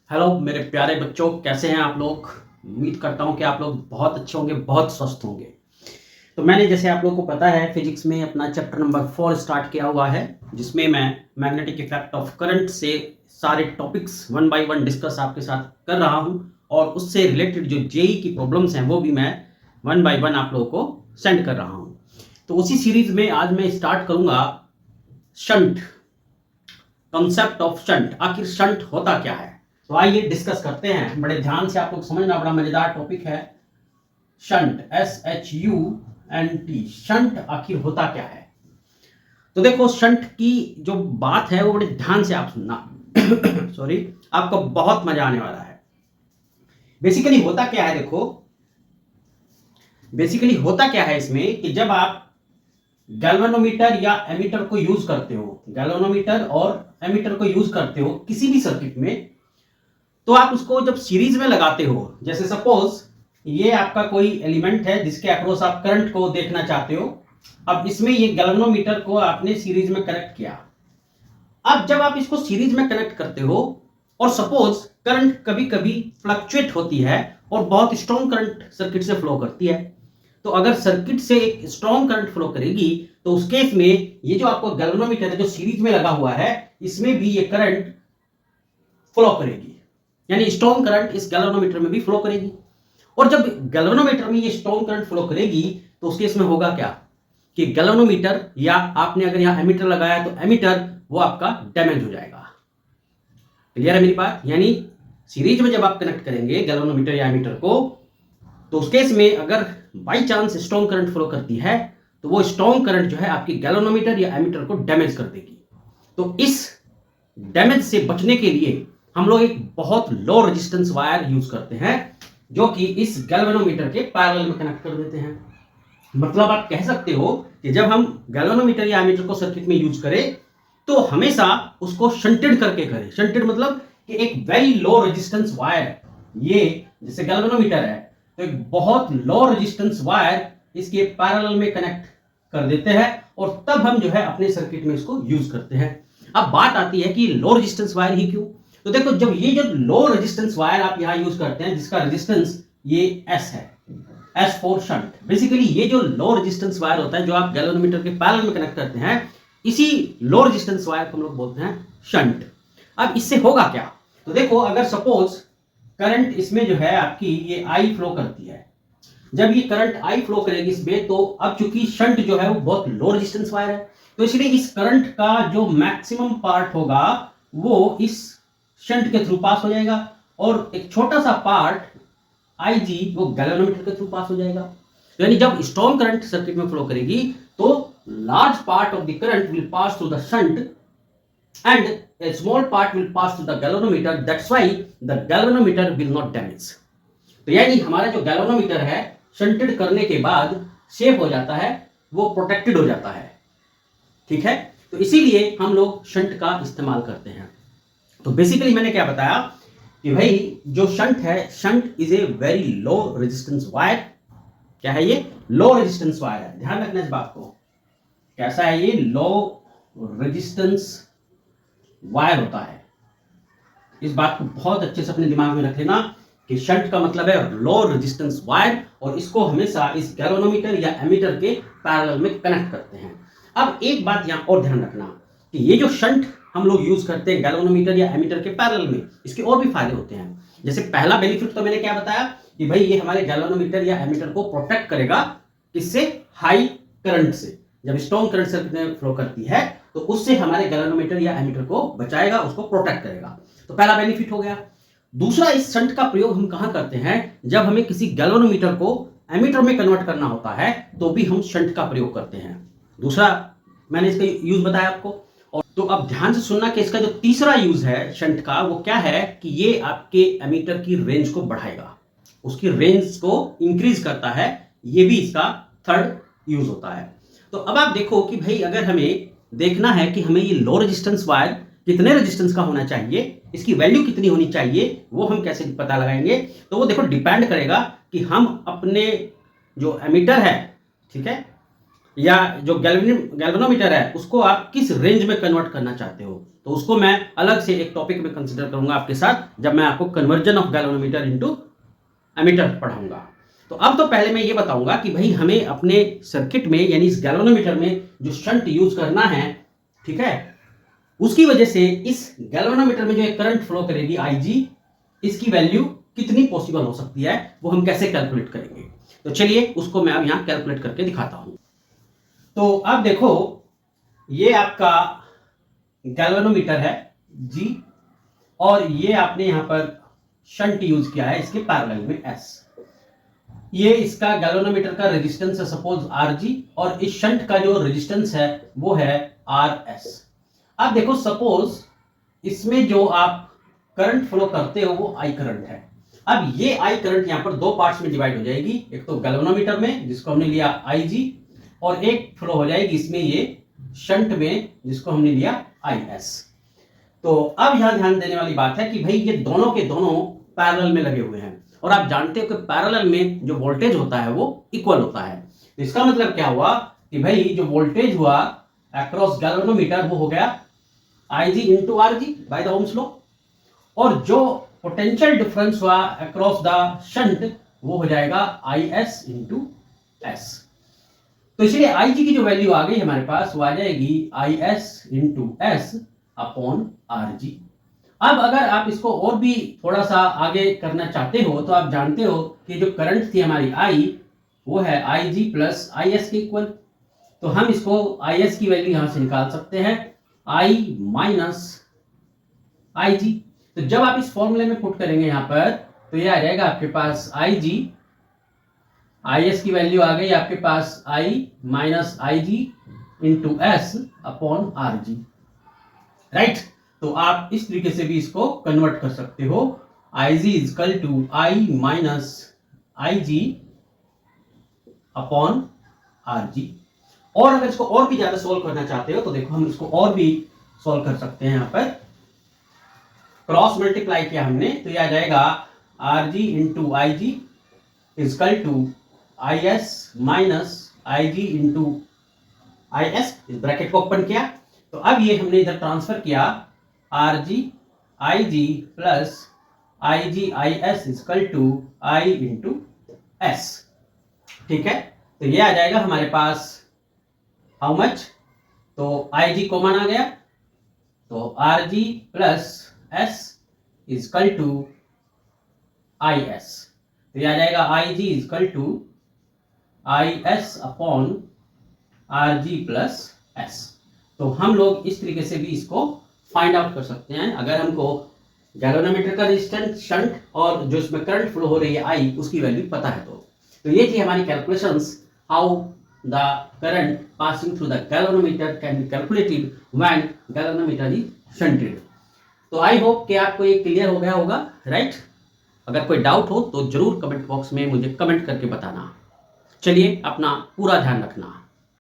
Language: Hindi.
हेलो मेरे प्यारे बच्चों, कैसे हैं आप लोग। उम्मीद करता हूं कि आप लोग बहुत अच्छे होंगे, बहुत स्वस्थ होंगे। तो मैंने जैसे आप लोगों को पता है फिजिक्स में अपना चैप्टर नंबर 4 स्टार्ट किया हुआ है, जिसमें मैं मैग्नेटिक इफेक्ट ऑफ करंट से सारे topics one by one discuss आपके साथ कर रहा हूं, और उससे रिलेटेड जो जेई की प्रॉब्लम्स हैं वो भी मैं वन बाय वन आप लोगों को सेंड कर रहा हूं। तो उसी सीरीज में आज मैं स्टार्ट करूंगा शंट, कॉन्सेप्ट ऑफ शंट। आखिर शंट होता क्या है, तो आइए डिस्कस करते हैं। बड़े ध्यान से आप लोग समझना, बड़ा मजेदार टॉपिक है शंट, SHUNT। शंट आखिर होता क्या है। तो देखो, शंट की जो बात है वो बड़े ध्यान से आप सुनना सॉरी, आपको बहुत मजा आने वाला है। बेसिकली होता क्या है, देखो बेसिकली होता क्या है इसमें कि जब आप गैल्वेनोमीटर या एमीटर को यूज करते हो, गैल्वेनोमीटर और एमीटर को यूज करते हो किसी भी सर्किट में, तो आप उसको जब सीरीज में लगाते हो, जैसे सपोज ये आपका कोई एलिमेंट है जिसके अक्रॉस आप करंट को देखना चाहते हो। अब इसमें ये गैल्वेनोमीटर को आपने सीरीज में कनेक्ट किया। अब जब आप इसको सीरीज में कनेक्ट करते हो और सपोज करंट कभी कभी फ्लक्चुएट होती है और बहुत स्ट्रॉन्ग करंट सर्किट से फ्लो करती है, तो अगर सर्किट से एक स्ट्रॉन्ग करंट फ्लो करेगी तो उस केस में ये जो आपको गैल्वेनोमीटर है जो सीरीज में लगा हुआ है, इसमें भी ये करंट फ्लो करेगी, यानी स्ट्रॉन्ग करंट इस गैल्वेनोमीटर में भी फ्लो करेगी। और जब गैल्वेनोमीटर में ये स्ट्रॉन्ग करंट फ्लो करेगी तो उस केस में होगा क्या कि गैल्वेनोमीटर, या आपने अगर यहां एमीटर लगाया तो एमीटर वो आपका डैमेज हो जाएगा। क्लियर है मेरी बात। यानी सीरीज में जब आप कनेक्ट करेंगे गैल्वेनोमीटर या एमीटर को, तो उस केस में अगर by chance strong current flow करती है तो वो स्ट्रॉन्ग करंट जो है आपकी गैल्वेनोमीटर या एमीटर को डैमेज कर देगी। तो इस डैमेज से बचने के लिए हम लोग एक बहुत लो रेजिस्टेंस वायर यूज करते हैं, जो कि इस गैल्वेनोमीटर के पैरेलल में कनेक्ट कर देते हैं। मतलब आप कह सकते हो कि जब हम गैल्वेनोमीटर या एमीटर को सर्किट में यूज करें तो हमेशा उसको शंटेड करके करें। शंटेड मतलब कि एक वेरी लो रेजिस्टेंस वायर, ये जैसे गैल्वेनोमीटर है तो एक बहुत लो रेजिस्टेंस वायर इसके पैरेलल में कनेक्ट कर देते हैं, और तब हम जो है अपने सर्किट में इसको यूज करते हैं। अब बात आती है कि लो रेजिस्टेंस वायर ही क्यों। तो देखो, जब ये जो लो रेजिस्टेंस वायर आप यहां यूज करते हैं जिसका रेजिस्टेंस ये S है, S फॉर शंट। बेसिकली ये जो लो रेजिस्टेंस वायर होता है जो आप गैल्वेनोमीटर के पैरेलल में कनेक्ट करते हैं, इसी लो रेजिस्टेंस वायर को हम लोग बोलते हैं शंट। अब इससे होगा क्या, तो देखो अगर सपोज करंट इसमें जो है आपकी ये I फ्लो करती है, जब ये करंट I फ्लो करेगी इसमें, तो अब चूंकि शंट जो है वो बहुत लो रेजिस्टेंस वायर है, तो इसलिए इस करंट का जो मैक्सिमम पार्ट होगा वो इस शंट के थ्रू पास हो जाएगा, और एक छोटा सा पार्ट IG वो गैल्वेनोमीटर के थ्रू पास हो जाएगा। तो यानी जब स्ट्रॉन्ग करंट सर्किट में फ्लो करेगी तो large part of the current will pass through the shunt and a small part will pass to the galvanometer. That's why the galvanometer will not damage. तो यानी हमारा जो गैल्वेनोमीटर है शंटेड करने के बाद सेफ हो जाता है, वो प्रोटेक्टेड हो जाता है। ठीक है, तो इसीलिए हम लोग शंट का इस्तेमाल करते हैं। तो बेसिकली मैंने क्या बताया कि भाई जो शंट है, shunt is a very low resistance wire. क्या है ये? लो रेजिस्टेंस वायर है। ध्यान रखना इस बात को, कैसा है ये? लो रेजिस्टेंस वायर होता है। इस बात को बहुत अच्छे से अपने दिमाग में रख लेना कि शंट का मतलब है लो रेजिस्टेंस वायर, और इसको हमेशा इस गैल्वेनोमीटर या एमीटर के पैरेलल में कनेक्ट करते हैं। अब एक बात यहां और ध्यान रखना कि ये जो शंट हम लोग यूज करते हैं गैल्वेनोमीटर या एमीटर के पैरेलल में, इसके और भी फायदे होते हैं। जैसे पहला बेनिफिट तो मैंने क्या बताया कि भाई ये हमारे गैल्वेनोमीटर या एमीटर को प्रोटेक्ट करेगा, किससे? हाई करंट से। जब स्ट्रॉन्ग करंट सर्किट में फ्लो करती है तो उससे हमारे गैल्वेनोमीटर या एमीटर को बचाएगा, उसको प्रोटेक्ट करेगा। तो पहला बेनिफिट हो गया। दूसरा, इस शंट का प्रयोग हम कहां करते हैं? जब हमें किसी गैल्वेनोमीटर को एमीटर में कन्वर्ट करना होता है तो भी हम शंट का प्रयोग करते हैं। दूसरा मैंने इसका यूज बताया आपको। और तो अब ध्यान से सुनना कि इसका जो तीसरा यूज है शंट का, वो क्या है कि ये आपके एमीटर की रेंज को बढ़ाएगा, उसकी रेंज को इंक्रीज करता है। ये भी इसका थर्ड यूज होता है। तो अब आप देखो कि भाई अगर हमें देखना है कि हमें ये लो रेजिस्टेंस वायर कितने रेजिस्टेंस का होना चाहिए, इसकी वैल्यू कितनी होनी चाहिए, वो हम कैसे पता लगाएंगे? तो वो देखो डिपेंड करेगा कि हम अपने जो एमीटर है, ठीक है, या जो गैल्वेनोमीटर है उसको आप किस रेंज में कन्वर्ट करना चाहते हो, तो उसको मैं अलग से एक टॉपिक में कंसिडर करूंगा आपके साथ जब मैं आपको conversion of galvanometer into ammeter पढ़ाऊंगा। तो अब तो पहले मैं ये बताऊंगा कि भाई हमें अपने सर्किट में यानी इस गैल्वेनोमीटर में जो शंट यूज करना है, ठीक है, उसकी वजह से इस गैल्वेनोमीटर में जो एक करंट फ्लो करेगी IG, इसकी वैल्यू कितनी पॉसिबल हो सकती है वो हम कैसे कैलकुलेट करेंगे। तो चलिए उसको मैं अब यहां कैलकुलेट करके दिखाता हूं। तो अब देखो ये आपका गैल्वेनोमीटर है G और ये आपने यहां पर शंट यूज किया है इसके पैरेलल में S। ये इसका गैल्वेनोमीटर का रेजिस्टेंस है सपोज RG और इस शंट का जो रेजिस्टेंस है वो है RS। अब देखो सपोज इसमें जो आप करंट फ्लो करते हो वो I करंट है। अब ये I करंट यहां पर दो पार्ट्स में डिवाइड हो जाएगी, एक तो गैल्वेनोमीटर में जिसको हमने लिया IG और एक फ्लो हो जाएगी इसमें ये शंट में जिसको हमने लिया IS। तो अब यहां ध्यान देने वाली बात है कि भाई ये दोनों के दोनों पैरेलल में लगे हुए हैं और आप जानते हो कि पैरेलल में जो वोल्टेज होता है वो इक्वल होता है। तो इसका मतलब क्या हुआ कि भाई जो वोल्टेज हुआ अक्रॉस गैल्वेनोमीटर वो हो गया IG into RG by the Ohm's law, और जो पोटेंशियल डिफरेंस हुआ अक्रॉस द शंट वो हो जाएगा IS इंटू S। तो इसलिए IG की जो वैल्यू आ गई हमारे पास वो आ जाएगी IS into S upon RG। अब अगर आप इसको और भी थोड़ा सा आगे करना चाहते हो तो आप जानते हो कि जो करंट थी हमारी I वो है IG प्लस IS के इक्वल। तो हम इसको IS की वैल्यू यहां से निकाल सकते हैं I माइनस IG। तो जब आप इस फॉर्मूले में पुट करेंगे यहां पर तो ये आ जाएगा आपके पास IG, IS की वैल्यू आ गई आपके पास I minus IG into S upon RG, right. तो आप इस तरीके से भी इसको कन्वर्ट कर सकते हो, IG equal to I minus IG upon RG। और अगर इसको और भी ज्यादा सोल्व करना चाहते हो तो देखो हम इसको और भी सोल्व कर सकते हैं। यहां पर क्रॉस मल्टीप्लाई किया हमने तो यह आ जाएगा RG into IG equal to IS minus IG into IS, इस ब्रैकेट को ओपन किया तो अब ये हमने इधर ट्रांसफर किया RG IG plus IG IS equal to I into S, ठीक है। तो ये आ जाएगा हमारे पास हाउ मच, तो IG कॉमन आ गया तो RG plus S equal to IS। तो ये आ जाएगा IG equal to IS upon RG plus S। तो हम लोग इस तरीके से भी इसको फाइंड आउट कर सकते हैं अगर हमको गैल्वेनोमीटर का रेजिस्टेंस, शंट और जो इसमें करंट फ्लो हो रही है I उसकी वैल्यू पता है। तो ये थी हमारी calculations how the current passing through the galvanometer can be calculated when galvanometer is shunted. तो आई होप कि आपको ये क्लियर हो गया होगा, राइट। अगर कोई डाउट हो तो जरूर कमेंट बॉक्स में मुझे कमेंट करके बताना। चलिए अपना पूरा ध्यान रखना।